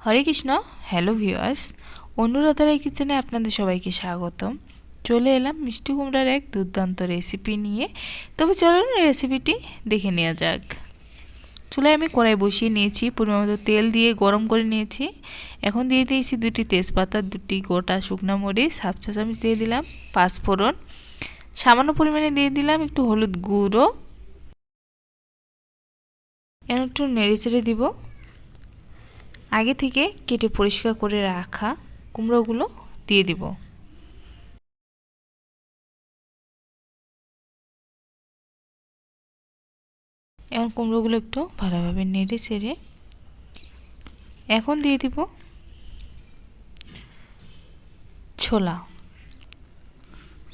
हरे Krishna. Hello viewers, অনুরাধারাই কিচেনে আপনাদের সবাইকে স্বাগতম। চলে এলাম মিষ্টি কুমড়ার এক দুর্দান্ত রেসিপি নিয়ে। তবে চলুন রেসিপিটি দেখে নেওয়া যাক। চুলায় আমি কড়াই বসিয়ে নিয়েছি, পরিমাণমতো তেল দিয়ে গরম করে নিয়েছি। এখন দিয়ে দিয়েছি দুটি তেজপাতা, দুটি গোটা শুকনো মরিচ, হাফ চা চামচ দিয়ে দিলাম পাঁচফোড়ন, সামান্য পরিমাণে দিয়ে দিলাম একটু হলুদ গুঁড়ো। এখন একটু নেড়েচেড়ে দিব। आगे থেকে কেটে পরিষ্কার করে রাখা কুমড়োগুলো দিয়ে দিব। এখন কুমড়োগুলো একটু ভালোভাবে নেড়ে চেড়ে এখন দিয়ে দিব ছোলা।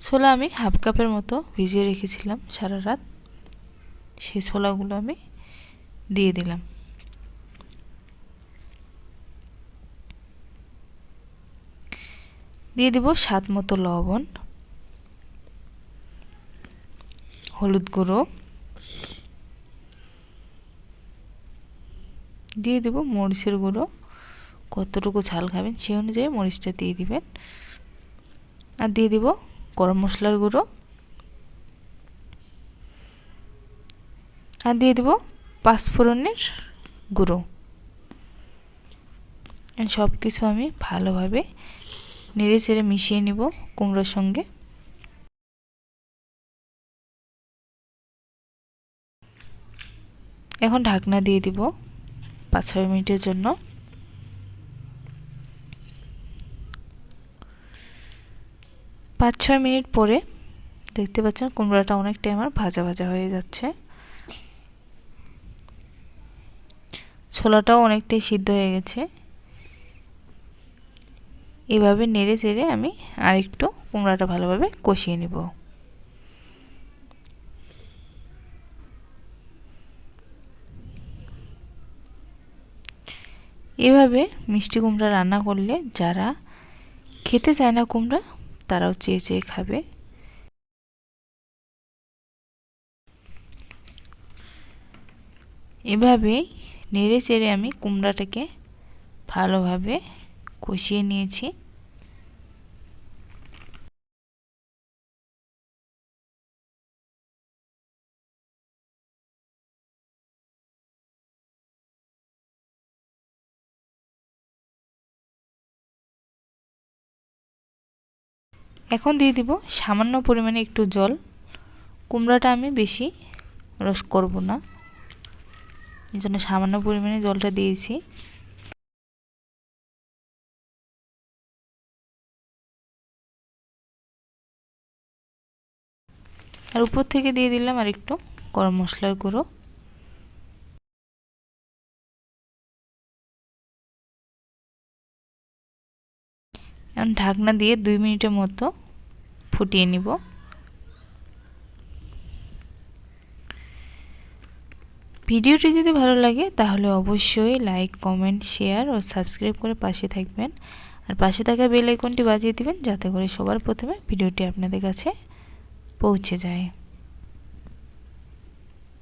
ছোলা আমি হাফ কাপের মতো ভিজিয়ে রেখেছিলাম সারা রাত, সেই ছোলাগুলো আমি দিয়ে দিলাম। দিয়ে দিব স্বাদ মতো লবণ, হলুদ গুঁড়ো, দিয়ে দেব মরিচের গুঁড়ো। কতটুকু ঝাল খাবেন সেই অনুযায়ী মরিচটা দিয়ে দিবেন। আর দিয়ে দিব গরম মশলার গুঁড়ো, আর দিয়ে দিব পাঁচফোড়নের গুঁড়ো। সব কিছু আমি ভালোভাবে নেড়ে চেড়ে মিশিয়ে নিব কুমড়োর সঙ্গে। এখন ঢাকনা দিয়ে দিব 5-6 মিনিটের জন্য। 5-6 মিনিট পরে দেখতে পাচ্ছেন কুমড়োটা অনেকটাই আমার ভাজা ভাজা হয়ে যাচ্ছে, ছোলাটাও অনেকটাই সিদ্ধ হয়ে গেছে। এভাবে নেড়ে চেড়ে আমি আরেকটু কুমড়াটা ভালোভাবে কষিয়ে নিব। এভাবে মিষ্টি কুমড়া রান্না করলে যারা খেতে চায় না কুমড়া, তারাও চেয়ে চেয়ে খাবে। এভাবেই নেড়ে চেড়ে আমি কুমড়াটাকে ভালোভাবে কষিয়ে নিয়েছি। এখন দিয়ে দিব সামান্য পরিমাণে একটু জল। কুমড়াটা আমি বেশি রস করব না, এই জন্য সামান্য পরিমাণে জলটা দিয়েছি। আর উপর থেকে দিয়ে দিলাম আর একটু গরম মশলার গুঁড়ো। এখন ঢাকনা দিয়ে 2 মিনিটের মতো ফুটিয়ে নিব। ভিডিওটি যদি ভালো লাগে তাহলে অবশ্যই লাইক, কমেন্ট, শেয়ার ও সাবস্ক্রাইব করে পাশে থাকবেন। আর পাশে থাকা বেল আইকনটি বাজিয়ে দিবেন যাতে করে সবার প্রথমে ভিডিওটি আপনাদের কাছে পৌঁছে যায়।